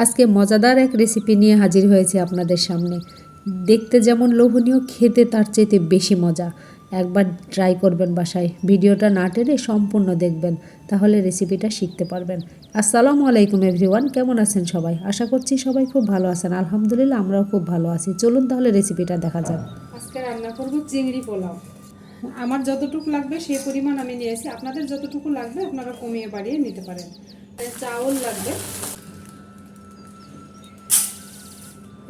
আজকে মজাদার এক রেসিপি নিয়ে হাজির হয়েছে আপনাদের সামনে। দেখতে যেমন লোভনীয়, খেতে তার চাইতে বেশি মজা। একবার ট্রাই করবেন বাসায়, ভিডিওটা না টেনে সম্পূর্ণ দেখবেন, তাহলে রেসিপিটা শিখতে পারবেন। আসসালামু আলাইকুম এভরিওয়ান, কেমন আছেন সবাই? আশা করছি সবাই খুব ভালো আছেন। আলহামদুলিল্লাহ, আমরাও খুব ভালো আছি। চলুন তাহলে রেসিপিটা দেখা যাক। আজকে রান্না করব চিংড়ি পোলাও। আমার যতটুকু লাগবে সেই পরিমাণ আমি নিয়েছি, আপনাদের যতটুকু লাগবে আপনারা কমিয়ে বাড়িয়ে নিতে পারেন। চাউল লাগবে,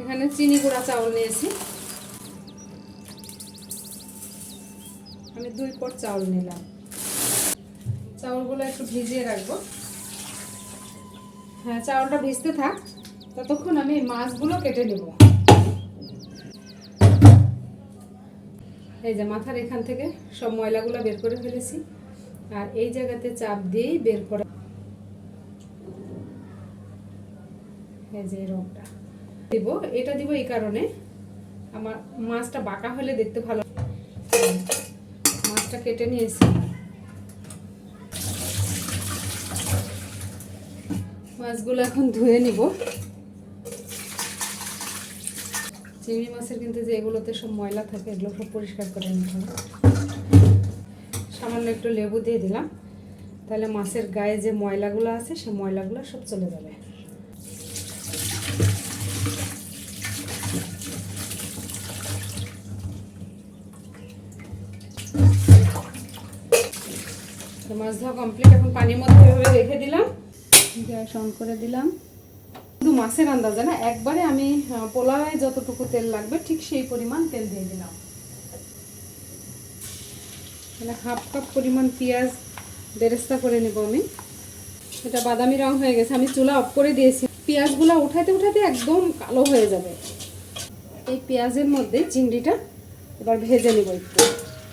এখানে চিনি গুঁড়া চাউল নিয়েছি, আমি 2 পট চাউল নিলাম। চাউলগুলো একটু ভিজিয়ে রাখবো। হ্যাঁ, চাউলটা ভিজতে থাক, ততক্ষণ আমি মাছগুলো কেটে নেব। এই যে মাথার এখান থেকে সব ময়লাগুলো বের করে ফেলেছি, আর এই জায়গাতে চাপ দিয়েই বের করে এই যে রংটা দিব। এটা দিব এই কারণে, আমার মাছটা বাঁকা হলে দেখতে ভালো। মাছটা কেটে নিয়েছি, মাছগুলো এখন ধুয়ে নিব। চিংড়ি মাছের কিন্তু যে এগুলোতে সব ময়লা থাকে, এগুলো সব পরিষ্কার করে নিতে হবে। সামান্য একটু লেবু দিয়ে দিলাম, তাহলে মাছের গায়ে যে ময়লাগুলো আছে সে ময়লাগুলো সব চলে যাবে। মাছ ধোয়া কমপ্লিট, এখন পানির মধ্যে এভাবে রেখে দিলাম, গ্যাস অন করে দিলাম। শুধু মাছের আন্দাজে না, একবারে আমি পোলাওয়ে যতটুকু তেল লাগবে ঠিক সেই পরিমাণ তেল দিয়ে দিলাম। মানে 1/2 কাপ পরিমাণ পেঁয়াজ বেরেস্তা করে নেব আমি। এটা বাদামি রং হয়ে গেছে, আমি চুলা অফ করে দিয়েছি। পেঁয়াজগুলো উঠাতে উঠাতে একদম কালো হয়ে যাবে। এই পেঁয়াজের মধ্যে চিংড়িটা এবার ভেজে নেব, একটু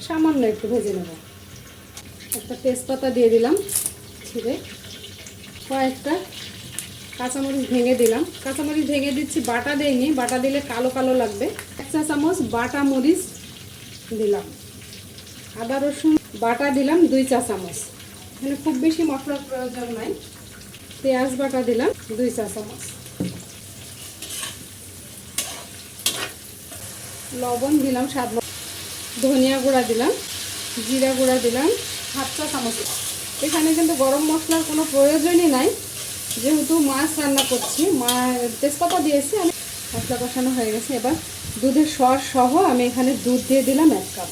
সামান্য একটু ভেজে নেব। একটা তেজপাতা দিয়ে দিলাম ছিঁড়ে, কয়েকটা কাঁচামরিচ ভেঙে দিলাম। কাঁচামরিচ ভেঙে দিচ্ছি, বাটা দেয়নি, বাটা দিলে কালো কালো লাগবে। 1 চা চামচ বাটা মরিচ দিলাম। আদা রসুন বাটা দিলাম 2 চা চামচ। এখানে খুব বেশি মশলার প্রয়োজন নাই। পেঁয়াজ বাটা দিলাম 2 চা চামচ। লবণ দিলাম স্বাদ মতো, ধনিয়া গুঁড়া দিলাম, জিরা গুঁড়া দিলাম 1/2 চা চামচ। এখানে কিন্তু গরম মশলার কোনো প্রয়োজনই নাই, যেহেতু মাছ রান্না করছি। তেজপাতা দিয়েছি আমি, মশলা কষানো হয়ে গেছে। এবার দুধের সর সহ আমি এখানে দুধ দিয়ে দিলাম 1 কাপ।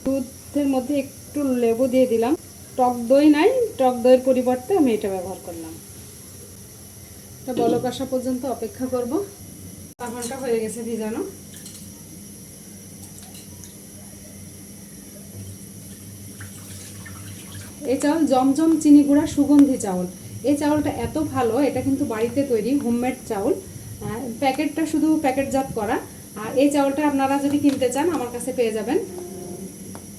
দুধের মধ্যে একটু লেবু দিয়ে দিলাম। টক দই নাই, টক দইয়ের পরিবর্তে আমি এটা ব্যবহার করলাম। এটা বলক আসা পর্যন্ত অপেক্ষা করব। 1/2 ঘন্টা হয়ে গেছে ভিজানো। এই চাউল জমজম চিনি গুঁড়া সুগন্ধি চাউল। এই চাউলটা এত ভালো, এটা কিন্তু বাড়িতে তৈরি হোমমেড চাউল। প্যাকেটটা শুধু প্যাকেটজাত করা। আর এই চাউলটা আপনারা যদি কিনতে চান আমার কাছে পেয়ে যাবেন।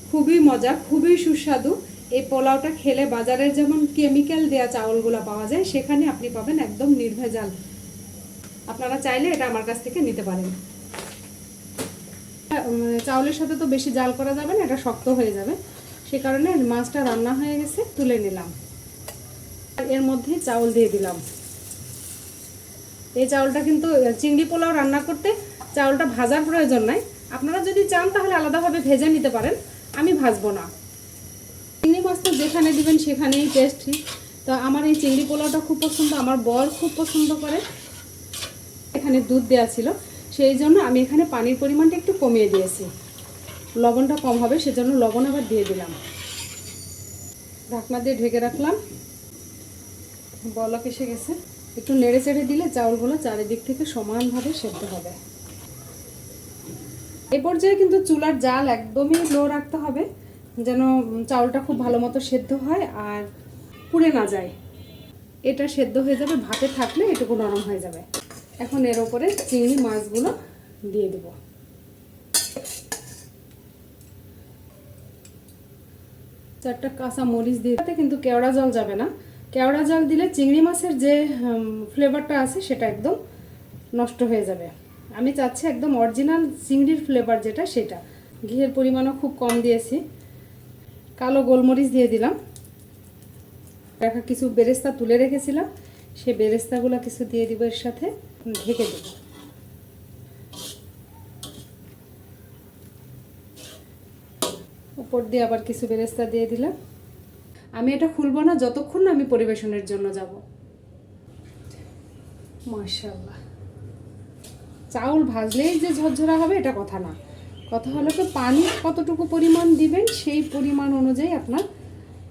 খুবই মজা, খুবই সুস্বাদু। এই পোলাওটা খেলে বাজারের যেমন কেমিক্যাল দেওয়া চাউলগুলো পাওয়া যায়, সেখানে আপনি পাবেন একদম নির্ভেজাল। আপনারা চাইলে এটা আমার কাছ থেকে নিতে পারেন। চাউলের সাথে তো বেশি জাল করা যাবে না, এটা শক্ত হয়ে যাবে। সে কারণে মাছটা রান্না হয়ে গেছে, তুলে নিলাম। এর মধ্যে চাউল দিয়ে দিলাম। এই চাউলটা কিন্তু চিংড়ি পোলাও রান্না করতে চাউলটা ভাজার প্রয়োজন নাই। আপনারা যদি চান তাহলে আলাদাভাবে ভেজে নিতে পারেন, আমি ভাজবো না। চিংড়ি মাছ তো যেখানে দিবেন সেখানেই টেস্টি। তো আমার এই চিংড়ি পোলাওটা খুব পছন্দ, আমার বর খুব পছন্দ করে। এখানে দুধ দেওয়া ছিল, সেই জন্য আমি এখানে পানির পরিমাণটা একটু কমিয়ে দিয়েছি। লবণটা কম হবে সেজন্য লবণ আবার দিয়ে দিলাম। ঢাকনা দিয়ে ঢেকে রাখলাম। বলক এসে গেছে, একটু নেড়ে চেড়ে দিলে চাউলগুলো চারিদিক থেকে সমানভাবে সেদ্ধ হবে। এই পর্যায়ে কিন্তু চুলার জাল একদমই লো রাখতে হবে, যেন চাউলটা খুব ভালো মতো সেদ্ধ হয় আর পুড়ে না যায়। এটা সেদ্ধ হয়ে যাবে, ভাতে থাকলে এটুকু নরম হয়ে যাবে। এখন এর ওপরে চিংড়ি মাছগুলো দিয়ে দেব। 4টা কাঁচা মরিচ দিয়ে, কিন্তু কেওড়া জল যাবে না। কেওড়া জল দিলে চিংড়ি মাছের যে ফ্লেভারটা আছে সেটা একদম নষ্ট হয়ে যাবে। আমি চাচ্ছি একদম অরিজিনাল চিংড়ির ফ্লেভার যেটা, সেটা। ঘিয়ের পরিমাণও খুব কম দিয়েছি। কালো গোলমরিচ দিয়ে দিলাম, রাখা কিছু বেরেস্তা তুলে রেখেছিলাম, সেই বেরেস্তাগুলো কিছু দিয়ে দিব এর সাথে, ঢেকে দেব। উপর দিয়ে আবার কিছু বেরেস্তা দিয়ে দিলাম। আমি এটা খুলবো না যতক্ষণ না আমি পরিবেশনের জন্য যাব। মাশাআল্লাহ, চাউল ভাজলেই যে ঝরঝরা হবে এটা কথা না, কথা হলো তো পানি কতটুকু পরিমাণ দিবেন সেই পরিমাণ অনুযায়ী আপনার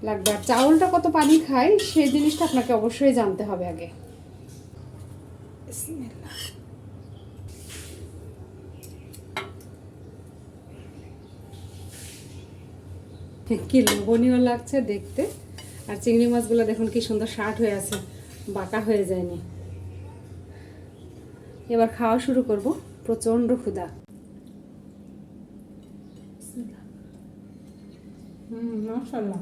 লাগবে। আর চাউলটা কত পানি খায় সেই জিনিসটা আপনাকে অবশ্যই জানতে হবে আগে। বিসমিল্লাহ। কি লোভনীয় লাগছে দেখতে। আর চিংড়ি মাছগুলো দেখুন কি সুন্দর শার্ট হয়ে আছে, বাঁকা হয়ে যায়নি। এবার খাওয়া শুরু করব, প্রচন্ড ক্ষুধা। মাশাআল্লাহ।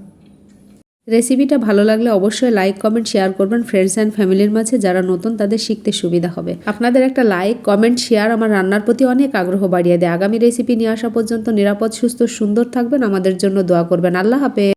রেসিপিটা ভালো লাগলে অবশ্যই লাইক কমেন্ট শেয়ার করবেন ফ্রেন্ডস অ্যান্ড ফ্যামিলির মাঝে, যারা নতুন তাদের শিখতে সুবিধা হবে। আপনাদের একটা লাইক কমেন্ট শেয়ার আমার রান্নার প্রতি অনেক আগ্রহ বাড়িয়ে দেয়। আগামী রেসিপি নিয়ে আসা পর্যন্ত নিরাপদ সুস্থ সুন্দর থাকবেন, আমাদের জন্য দোয়া করবেন। আল্লাহ হাফেজ।